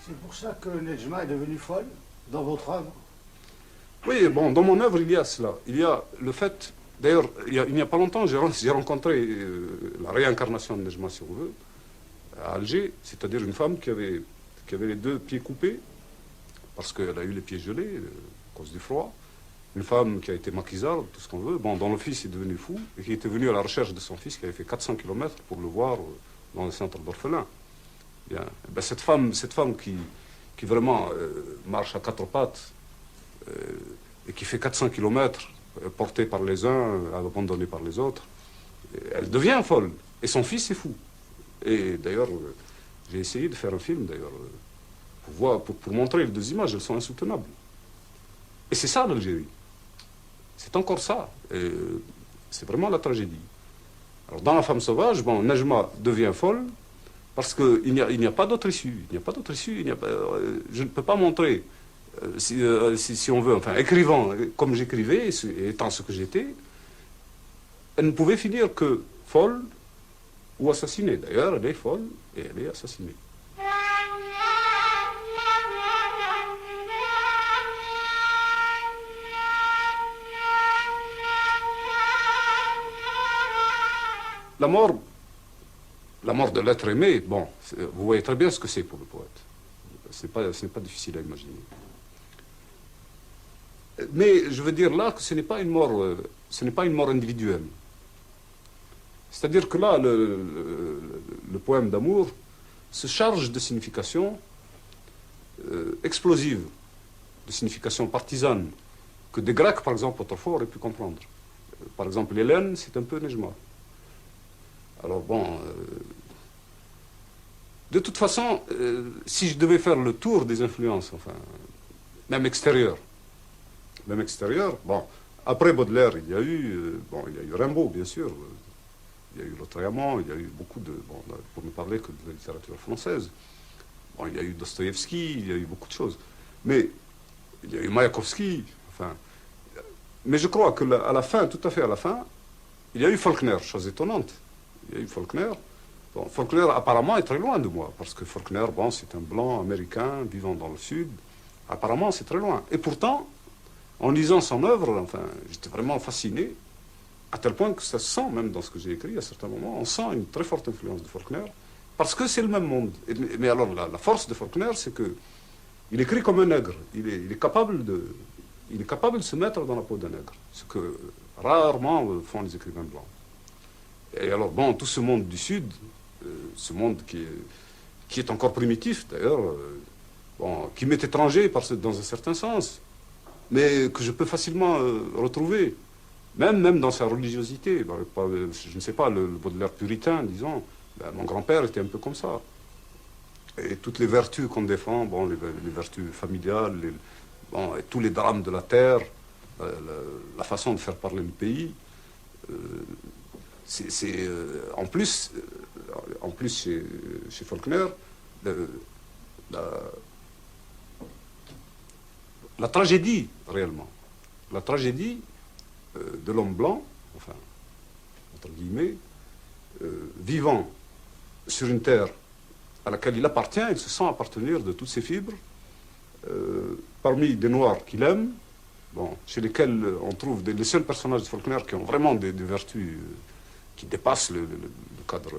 C'est pour ça que Nedjma est devenue folle dans votre œuvre? Oui, bon, dans mon œuvre, il y a cela. Il y a le fait... D'ailleurs, il n'y a pas longtemps, j'ai rencontré la réincarnation de Nedjma, si on veut, à Alger, c'est-à-dire une femme qui avait les 2 pieds coupés, parce qu'elle a eu les pieds gelés à cause du froid. Une femme qui a été maquisarde, tout ce qu'on veut, bon, dont le fils est devenu fou, et qui était venu à la recherche de son fils, qui avait fait 400 km pour le voir dans le centre d'orphelins. Bien. Ben, cette femme qui vraiment marche à 4 pattes, et qui fait 400 km, portée par les uns, abandonnée par les autres, elle devient folle. Et son fils est fou. Et d'ailleurs, j'ai essayé de faire un film, d'ailleurs, pour montrer les 2 images, elles sont insoutenables. Et c'est ça l'Algérie. C'est encore ça. Et c'est vraiment la tragédie. Alors dans La Femme sauvage, bon, Nedjma devient folle parce qu'il n'y a pas d'autre issue. Il n'y a pas d'autre issue. Je ne peux pas montrer, si on veut, enfin, écrivant comme j'écrivais, et étant ce que j'étais, elle ne pouvait finir que folle ou assassinée. D'ailleurs, elle est folle et elle est assassinée. La mort de l'être aimé, bon, vous voyez très bien ce que c'est pour le poète. Ce n'est pas difficile à imaginer. Mais je veux dire là que ce n'est pas une mort individuelle. C'est-à-dire que là, le poème d'amour se charge de significations explosives, de significations partisanes, que des Grecs, par exemple, autrefois, auraient pu comprendre. Par exemple, Hélène, c'est un peu Nedjma. Alors bon, de toute façon, si je devais faire le tour des influences, enfin, même extérieures, bon, après Baudelaire, il y a eu Rimbaud, bien sûr, il y a eu Lautréamont, il y a eu beaucoup de, bon, pour ne parler que de la littérature française, bon, il y a eu Dostoïevski, il y a eu beaucoup de choses, mais il y a eu Mayakovsky, enfin, mais je crois que à la fin, tout à fait à la fin, il y a eu Faulkner, chose étonnante. Il y a eu Faulkner. Bon, Faulkner, apparemment, est très loin de moi, parce que Faulkner, bon, c'est un blanc américain vivant dans le Sud. Apparemment, c'est très loin. Et pourtant, en lisant son œuvre, enfin, j'étais vraiment fasciné, à tel point que ça se sent, même dans ce que j'ai écrit, à certains moments, on sent une très forte influence de Faulkner, parce que c'est le même monde. Mais alors, la force de Faulkner, c'est qu'il écrit comme un nègre. Il est capable de se mettre dans la peau d'un nègre, ce que rarement font les écrivains blancs. Et alors, bon, tout ce monde du Sud, ce monde qui est encore primitif, d'ailleurs, bon, qui m'est étranger dans un certain sens, mais que je peux facilement retrouver, même dans sa religiosité. Je ne sais pas, le Baudelaire puritain, disons, ben, mon grand-père était un peu comme ça. Et toutes les vertus qu'on défend, bon, les vertus familiales, bon, et tous les drames de la terre, la façon de faire parler le pays, en plus chez Faulkner, la tragédie, réellement, la tragédie de l'homme blanc, enfin, entre guillemets, vivant sur une terre à laquelle il appartient, il se sent appartenir de toutes ses fibres, parmi des Noirs qu'il aime, bon, chez lesquels on trouve les seuls personnages de Faulkner qui ont vraiment des vertus qui dépassent le cadre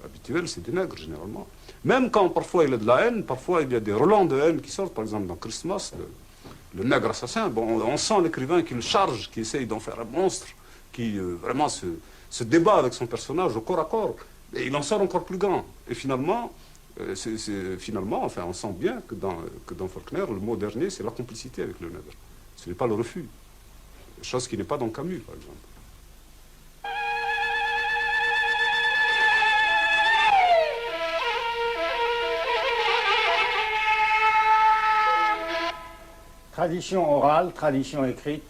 habituel, c'est des nègres, généralement. Même quand parfois il y a de la haine, parfois il y a des relents de haine qui sortent, par exemple dans Christmas, le nègre assassin, bon, on sent l'écrivain qui le charge, qui essaye d'en faire un monstre, qui vraiment se débat avec son personnage au corps à corps, et il en sort encore plus grand. Et finalement, enfin, on sent bien que dans Faulkner, le mot dernier, c'est la complicité avec le nègre. Ce n'est pas le refus, chose qui n'est pas dans Camus, par exemple. Tradition orale, tradition écrite.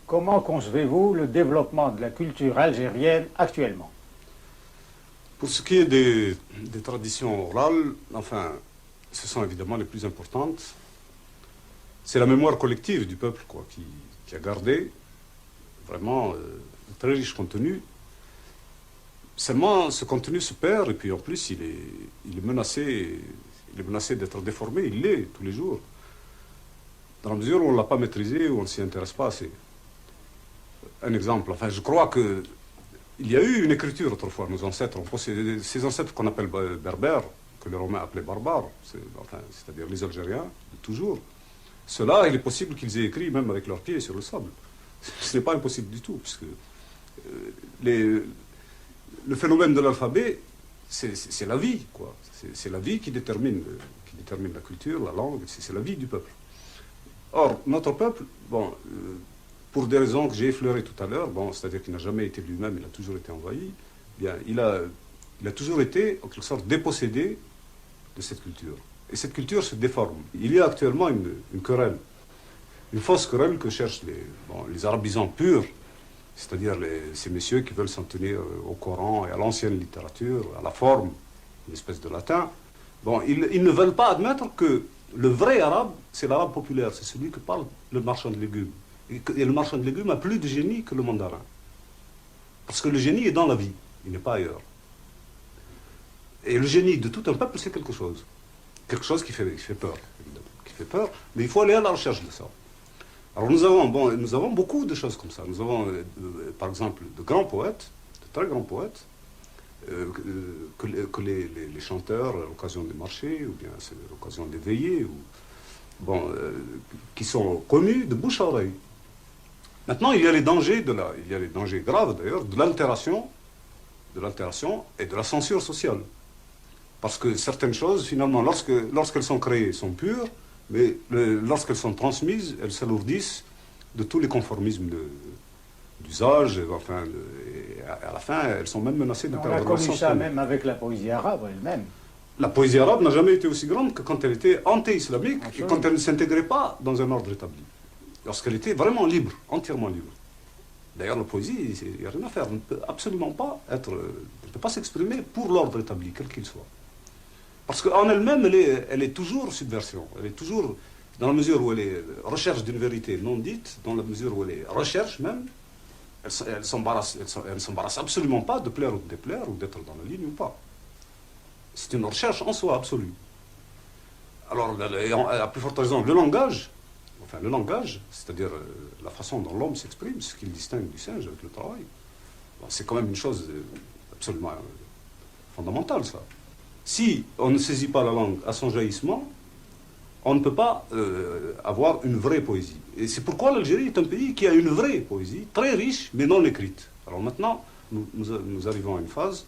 Comment concevez-vous le développement de la culture algérienne actuellement? Pour ce qui est des traditions orales, enfin, ce sont évidemment les plus importantes. C'est la mémoire collective du peuple, quoi, qui a gardé vraiment un très riche contenu. Seulement, ce contenu se perd, et puis en plus, il est menacé d'être déformé. Il l'est tous les jours. Dans la mesure où on ne l'a pas maîtrisé, où on ne s'y intéresse pas assez. Un exemple, enfin, je crois que il y a eu une écriture autrefois, nos ancêtres ont possédé, ces ancêtres qu'on appelle berbères, que les Romains appelaient barbares, c'est-à-dire les Algériens, toujours. Ceux-là, il est possible qu'ils aient écrit même avec leurs pieds sur le sable. Ce n'est pas impossible du tout, puisque le phénomène de l'alphabet, c'est la vie, quoi. C'est la vie qui détermine la culture, la langue, c'est la vie du peuple. Or, notre peuple, bon, pour des raisons que j'ai effleurées tout à l'heure, bon, c'est-à-dire qu'il n'a jamais été lui-même, il a toujours été envahi, bien, il a toujours été, en quelque sorte, dépossédé de cette culture. Et cette culture se déforme. Il y a actuellement une querelle, une fausse querelle que cherchent les arabisants purs, c'est-à-dire ces messieurs qui veulent s'en tenir au Coran et à l'ancienne littérature, à la forme, une espèce de latin. Bon, ils ne veulent pas admettre que le vrai arabe, c'est l'arabe populaire, c'est celui que parle le marchand de légumes. Et le marchand de légumes a plus de génie que le mandarin. Parce que le génie est dans la vie, il n'est pas ailleurs. Et le génie de tout un peuple, c'est quelque chose. Quelque chose qui fait peur, évidemment. Qui fait peur, mais il faut aller à la recherche de ça. Alors nous avons beaucoup de choses comme ça. Nous avons, par exemple, de grands poètes, de très grands poètes, que les chanteurs, à l'occasion des marchés, ou bien c'est l'occasion des veillées, qui sont connus de bouche à oreille. Maintenant, il y a les dangers graves d'ailleurs, de l'altération et de la censure sociale. Parce que certaines choses, finalement, lorsqu'elles sont créées, sont pures, mais lorsqu'elles sont transmises, elles s'alourdissent de tous les conformismes d'usage, enfin, et à la fin, elles sont même menacées de perdre leur sens. On a connu ça même avec la poésie arabe elle-même. La poésie arabe n'a jamais été aussi grande que quand elle était anti-islamique et quand elle ne s'intégrait pas dans un ordre établi. Lorsqu'elle était vraiment libre, entièrement libre. D'ailleurs, la poésie, il n'y a rien à faire. Elle ne peut absolument pas s'exprimer pour l'ordre établi, quel qu'il soit. Parce qu'en elle-même, elle est toujours subversion. Elle est toujours, dans la mesure où elle est recherche d'une vérité non dite, dans la mesure où elle est recherche même, elle ne s'embarrasse absolument pas de plaire ou de déplaire, ou d'être dans la ligne ou pas. C'est une recherche en soi absolue. Alors, à plus forte raison, le langage, c'est-à-dire la façon dont l'homme s'exprime, ce qui le distingue du singe avec le travail, c'est quand même une chose absolument fondamentale, ça. Si on ne saisit pas la langue à son jaillissement, on ne peut pas avoir une vraie poésie. Et c'est pourquoi l'Algérie est un pays qui a une vraie poésie, très riche, mais non écrite. Alors maintenant, nous arrivons à une phase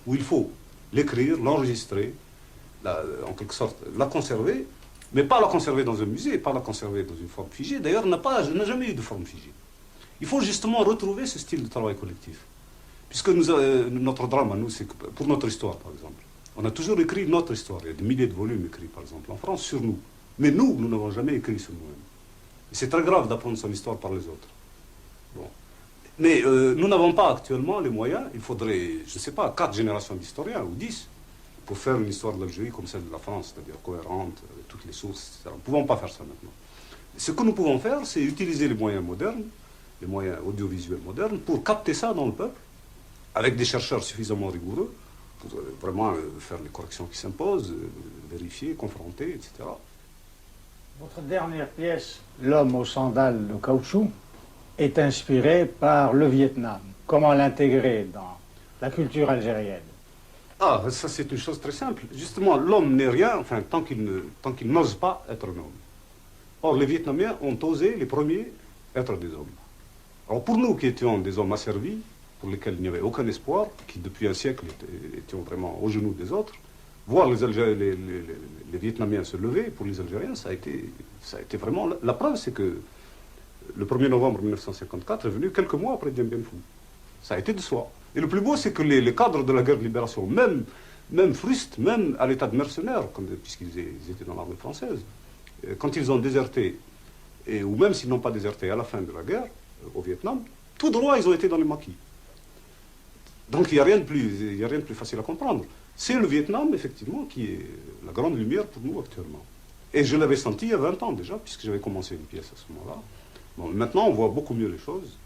où il faut l'écrire, l'enregistrer, en quelque sorte la conserver, mais pas la conserver dans un musée, pas la conserver dans une forme figée. D'ailleurs, n'a jamais eu de forme figée. Il faut justement retrouver ce style de travail collectif. Puisque notre drame, à nous, c'est que pour notre histoire, par exemple, On a toujours écrit notre histoire. Il y a des milliers de volumes écrits, par exemple, en France, sur nous. Mais nous n'avons jamais écrit sur nous-mêmes. C'est très grave d'apprendre son histoire par les autres. Bon. Mais nous n'avons pas actuellement les moyens. Il faudrait, je ne sais pas, 4 générations d'historiens ou 10 pour faire une histoire de l'Algérie comme celle de la France, c'est-à-dire cohérente, toutes les sources, etc. Nous ne pouvons pas faire ça maintenant. Ce que nous pouvons faire, c'est utiliser les moyens modernes, les moyens audiovisuels modernes, pour capter ça dans le peuple, avec des chercheurs suffisamment rigoureux, pour vraiment faire les corrections qui s'imposent, vérifier, confronter, etc. Votre dernière pièce, L'homme aux sandales de caoutchouc, est inspirée par le Vietnam. Comment l'intégrer dans la culture algérienne? Ah, ça c'est une chose très simple. Justement, l'homme n'est rien, enfin, tant qu'il n'ose pas être un homme. Or, les Vietnamiens ont osé, les premiers, être des hommes. Alors, pour nous qui étions des hommes asservis, pour lesquels il n'y avait aucun espoir, qui depuis un siècle étions vraiment au genou des autres, voir les Vietnamiens se lever, pour les Algériens, ça a été vraiment... La preuve, c'est que le 1er novembre 1954 est venu quelques mois après Dien Bien Phu. Ça a été de soi. Et le plus beau, c'est que les cadres de la guerre de libération, même frustes, même à l'état de mercenaires, puisqu'ils étaient dans l'armée française, quand ils ont déserté, ou même s'ils n'ont pas déserté à la fin de la guerre, au Vietnam, tout droit, ils ont été dans les maquis. Donc il n'y a rien de plus facile à comprendre. C'est le Vietnam, effectivement, qui est la grande lumière pour nous actuellement. Et je l'avais senti il y a 20 ans déjà, puisque j'avais commencé une pièce à ce moment-là. Bon, maintenant, on voit beaucoup mieux les choses.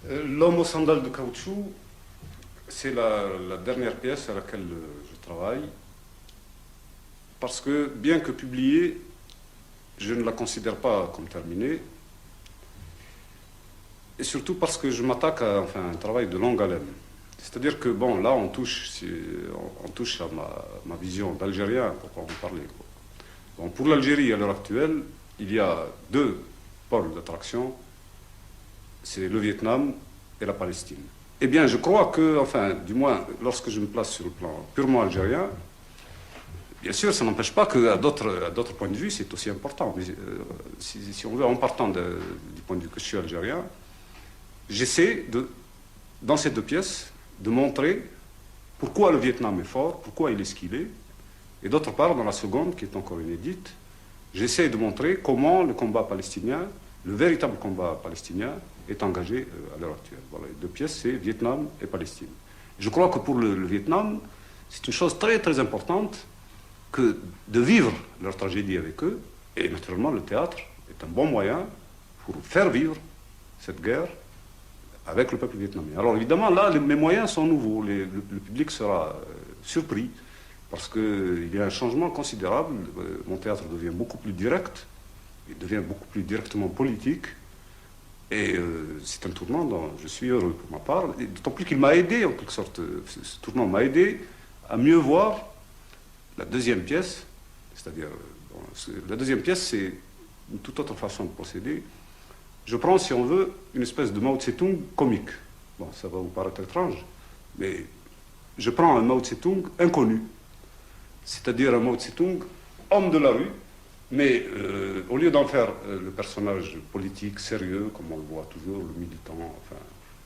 L'homme aux sandales de caoutchouc, c'est la dernière pièce à laquelle je travaille. Parce que, bien que publiée, je ne la considère pas comme terminée. Et surtout parce que je m'attaque à un travail de longue haleine. C'est-à-dire que, bon, là, on touche à ma vision d'Algérien, pour en parler. Bon, pour l'Algérie, à l'heure actuelle, il y a 2 pôles d'attraction. C'est le Vietnam et la Palestine. Eh bien, je crois que, du moins, lorsque je me place sur le plan purement algérien, bien sûr, ça n'empêche pas qu'à d'autres points de vue, c'est aussi important. Mais si on veut, en partant du point de vue que je suis algérien, j'essaie, dans ces 2 pièces, de montrer pourquoi le Vietnam est fort, pourquoi il est ce qu'il est. Et d'autre part, dans la seconde, qui est encore inédite, j'essaie de montrer comment le combat palestinien, le véritable combat palestinien, est engagé à l'heure actuelle. Voilà, les 2 pièces, c'est Vietnam et Palestine. Je crois que pour le Vietnam, c'est une chose très très importante que de vivre leur tragédie avec eux. Et naturellement, le théâtre est un bon moyen pour faire vivre cette guerre avec le peuple vietnamien. Alors évidemment, là, mes moyens sont nouveaux. Le public sera surpris parce qu'il y a un changement considérable. Mon théâtre devient beaucoup plus direct, il devient beaucoup plus directement politique. Et c'est un tournant dont je suis heureux pour ma part. D'autant plus qu'il m'a aidé, en quelque sorte, ce tournant m'a aidé à mieux voir la deuxième pièce. C'est-à-dire, la deuxième pièce, c'est une toute autre façon de procéder. Je prends, si on veut, une espèce de Mao Tse-tung comique. Bon, ça va vous paraître étrange, mais je prends un Mao Tse-tung inconnu. C'est-à-dire un Mao Tse-tung homme de la rue, mais au lieu d'en faire le personnage politique sérieux, comme on le voit toujours, le militant,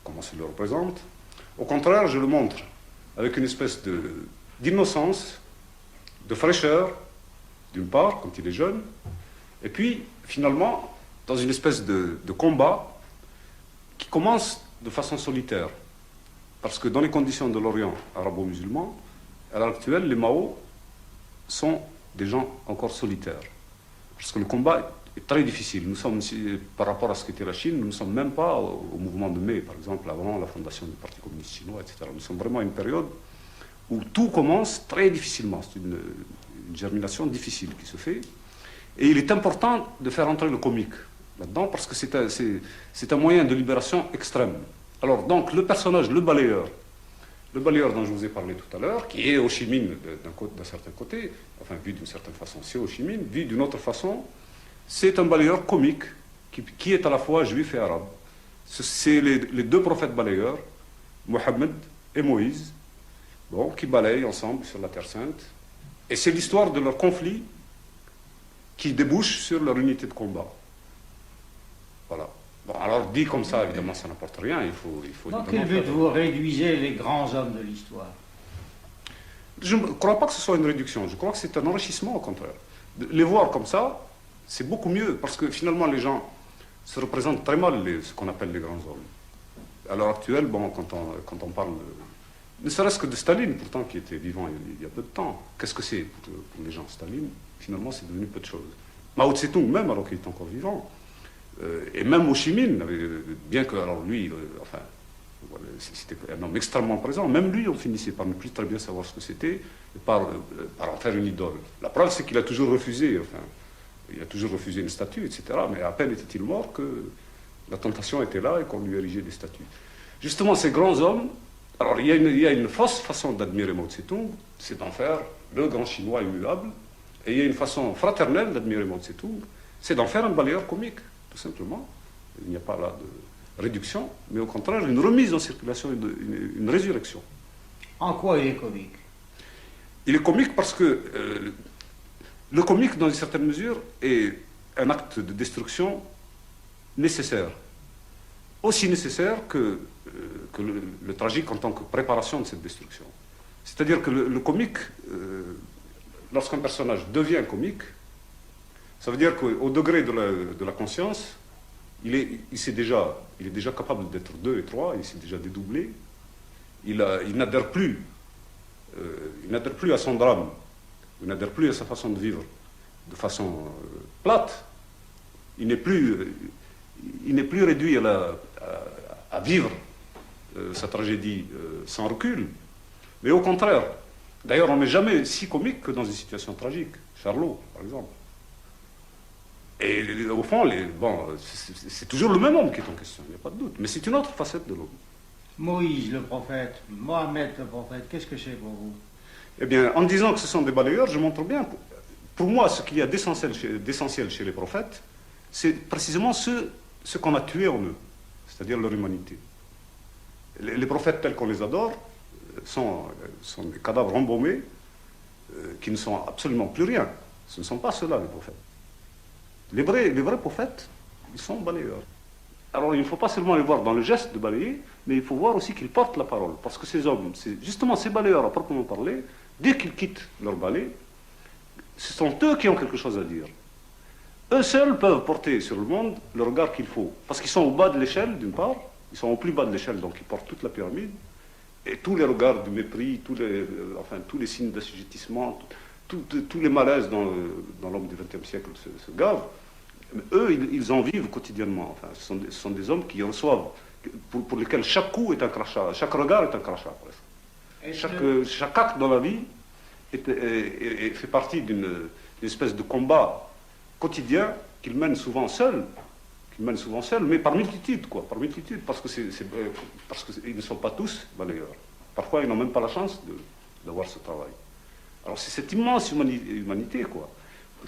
comme on se le représente, au contraire, je le montre avec une espèce d'innocence, de fraîcheur, d'une part, quand il est jeune, et puis, finalement, dans une espèce de combat qui commence de façon solitaire. Parce que dans les conditions de l'Orient arabo-musulman, à l'heure actuelle, les Mao sont des gens encore solitaires. Parce que le combat est très difficile. Nous sommes, par rapport à ce qu'était la Chine, nous ne sommes même pas au mouvement de mai, par exemple, avant la fondation du Parti communiste chinois, etc. Nous sommes vraiment à une période où tout commence très difficilement. C'est une germination difficile qui se fait. Et il est important de faire entrer le comique là-dedans parce que c'est un moyen de libération extrême. Alors, donc, le personnage, le balayeur dont je vous ai parlé tout à l'heure, qui est Ho Chi Minh d'un certain côté, vu d'une certaine façon, c'est Ho Chi Minh, vu d'une autre façon, c'est un balayeur comique qui est à la fois juif et arabe. C'est les 2 prophètes balayeurs, Mohammed et Moïse, qui balayent ensemble sur la Terre Sainte. Et c'est l'histoire de leur conflit qui débouche sur leur unité de combat. Voilà. Bon, alors dit comme ça, évidemment, ça n'apporte rien. Il faut Dans évidemment quel but faire- vous réduisez les grands hommes de l'histoire? Je ne crois pas que ce soit une réduction. Je crois que c'est un enrichissement, au contraire. Les voir comme ça, c'est beaucoup mieux, parce que finalement, les gens se représentent très mal ce qu'on appelle les grands hommes. À l'heure actuelle, bon, quand on parle, ne serait-ce que de Staline, pourtant, qui était vivant il y a peu de temps, qu'est-ce que c'est pour les gens, Staline? Finalement, c'est devenu peu de choses. Mao Tse-tung, même, alors qu'il est encore vivant, et même Ho Chi Minh, bien que, alors lui, enfin, voilà, c'était un homme extrêmement présent, même lui, on finissait par ne plus très bien savoir ce que c'était, et par en faire une idole. La preuve, c'est qu'il a toujours refusé, enfin, il a toujours refusé une statue, etc., mais à peine était-il mort que la tentation était là et qu'on lui érigeait des statues. Justement, ces grands hommes, alors il y a une fausse façon d'admirer Mao Tse-tung, c'est d'en faire le grand chinois immuable, et il y a une façon fraternelle d'admirer Mao Tse-tung, c'est d'en faire un balayeur comique, tout simplement. Il n'y a pas là de réduction, mais au contraire, une remise en circulation, une résurrection. En quoi il est comique? Il est comique parce que le comique, dans une certaine mesure, est un acte de destruction nécessaire. Aussi nécessaire que le tragique en tant que préparation de cette destruction. C'est-à-dire que le comique, lorsqu'un personnage devient comique, ça veut dire qu'au degré de la conscience, il est déjà capable d'être 2 et 3, il s'est déjà dédoublé, il n'adhère plus à son drame, il n'adhère plus à sa façon de vivre de façon plate, il n'est plus réduit à vivre sa tragédie sans recul, mais au contraire. D'ailleurs, on n'est jamais si comique que dans une situation tragique. Charlot, par exemple. Et au fond, c'est toujours le même homme qui est en question, il n'y a pas de doute. Mais c'est une autre facette de l'homme. Moïse le prophète, Mohamed le prophète, qu'est-ce que c'est pour vous? Eh bien, en disant que ce sont des balayeurs, je montre bien. Pour moi, ce qu'il y a d'essentiel chez les prophètes, c'est précisément ce qu'on a tué en eux, c'est-à-dire leur humanité. Les prophètes tels qu'on les adore sont des cadavres embaumés qui ne sont absolument plus rien. Ce ne sont pas ceux-là, les prophètes. Les vrais prophètes, ils sont balayeurs. Alors il ne faut pas seulement les voir dans le geste de balayer, mais il faut voir aussi qu'ils portent la parole. Parce que ces hommes, justement ces balayeurs à proprement parler, dès qu'ils quittent leur balai, ce sont eux qui ont quelque chose à dire. Eux seuls peuvent porter sur le monde le regard qu'il faut. Parce qu'ils sont au bas de l'échelle, d'une part, ils sont au plus bas de l'échelle, donc ils portent toute la pyramide, et tous les regards de mépris, tous les signes d'assujettissement, tous les malaises dans l'homme du XXe siècle se gavent. Mais eux, ils en vivent quotidiennement. Enfin, ce sont des hommes qui reçoivent, pour lesquels chaque coup est un crachat, chaque regard est un crachat, presque. Chaque acte dans la vie fait partie d'une espèce de combat quotidien qu'ils mènent souvent seuls, mais par multitude, quoi, par multitude, parce qu'ils ne sont pas tous balayeurs. Parfois, ils n'ont même pas la chance d'avoir ce travail. Alors c'est cette immense humanité, quoi,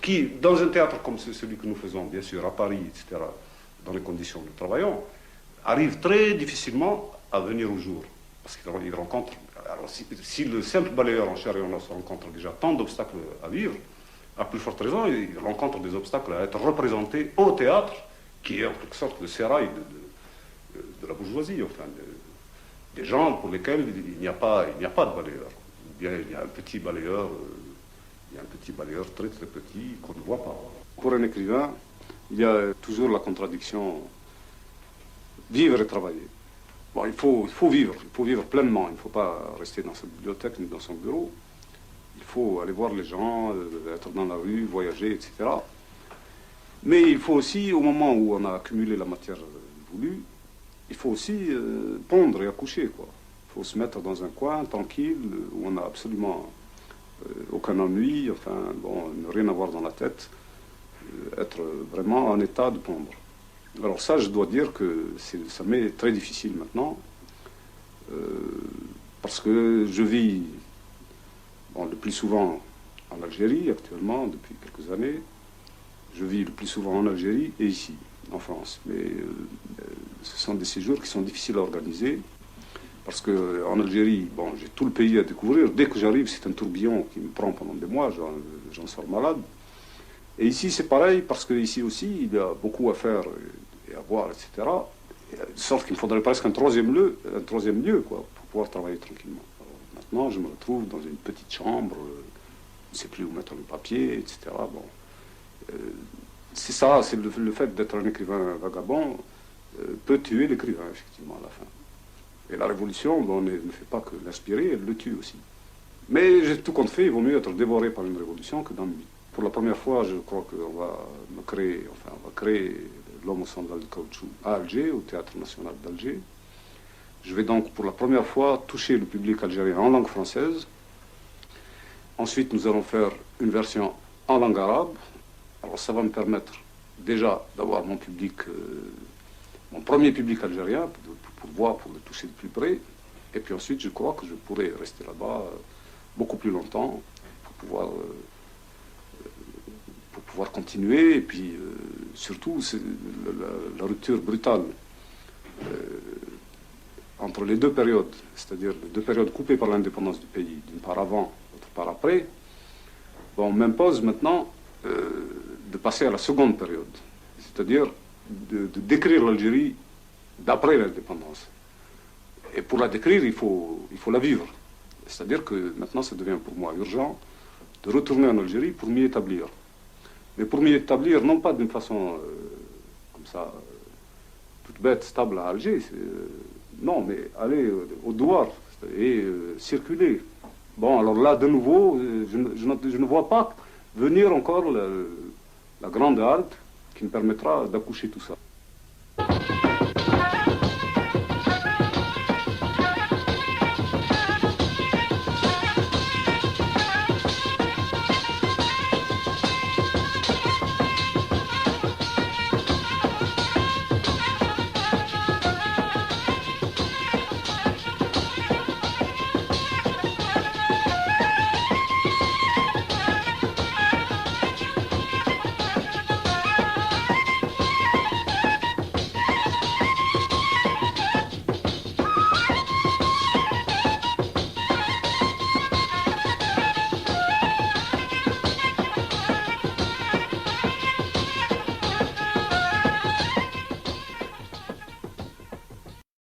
qui, dans un théâtre comme celui que nous faisons, bien sûr, à Paris, etc., dans les conditions où nous travaillons, arrive très difficilement à venir au jour. Parce qu'il rencontre... Alors, si le simple balayeur en chair et en os rencontre déjà tant d'obstacles à vivre, à plus forte raison, il rencontre des obstacles à être représenté au théâtre, qui est en quelque sorte le sérail de la bourgeoisie, enfin, des gens pour lesquels il n'y a pas de balayeur. Il y a un petit balayeur, très très petit qu'on ne voit pas. Pour un écrivain, il y a toujours la contradiction vivre et travailler. Bon, il faut vivre pleinement, il ne faut pas rester dans sa bibliothèque ni dans son bureau. Il faut aller voir les gens, être dans la rue, voyager, etc. Mais il faut aussi, au moment où on a accumulé la matière voulue, il faut aussi pondre et accoucher, quoi. Il faut se mettre dans un coin tranquille où on n'a absolument aucun ennui, enfin, bon, ne rien avoir dans la tête, être vraiment en état de pondre. Alors ça, je dois dire que ça m'est très difficile maintenant, parce que je vis le plus souvent en Algérie actuellement, depuis quelques années. Je vis le plus souvent en Algérie et ici, en France. Mais ce sont des séjours qui sont difficiles à organiser, parce qu'en Algérie, bon, j'ai tout le pays à découvrir. Dès que j'arrive, c'est un tourbillon qui me prend pendant des mois, j'en sors malade. Et ici, c'est pareil, parce qu'ici aussi, il y a beaucoup à faire et à boire, etc. De sorte qu'il me faudrait presque un troisième lieu quoi, pour pouvoir travailler tranquillement. Alors, maintenant, je me retrouve dans une petite chambre, je ne sais plus où mettre le papier, etc. Bon. C'est ça, c'est le fait d'être un écrivain vagabond peut tuer l'écrivain, effectivement, à la fin. Et la révolution, bon, ne fait pas que l'inspirer, elle le tue aussi. Mais tout compte fait, il vaut mieux être dévoré par une révolution que d'ennui. Pour la première fois, je crois qu'on va créer l'homme au sandal de caoutchouc à Alger, au Théâtre National d'Alger. Je vais donc pour la première fois toucher le public algérien en langue française. Ensuite, nous allons faire une version en langue arabe. Alors ça va me permettre déjà d'avoir mon public, mon premier public algérien, pour voir, pour le toucher de plus près. Et puis ensuite, je crois que je pourrai rester là-bas beaucoup plus longtemps pour pouvoir continuer. Et puis surtout, c'est la rupture brutale entre les deux périodes, c'est-à-dire les deux périodes coupées par l'indépendance du pays, d'une part avant, d'autre part après, bon, m'impose maintenant de passer à la seconde période, c'est-à-dire de décrire l'Algérie d'après l'indépendance. Et pour la décrire, il faut la vivre. C'est-à-dire que maintenant, ça devient pour moi urgent de retourner en Algérie pour m'y établir. Mais pour m'y établir, non pas d'une façon comme ça, toute bête, stable à Alger, non, mais aller au douar et circuler. Bon, alors là, de nouveau, je ne vois pas venir encore la grande halte qui me permettra d'accoucher tout ça.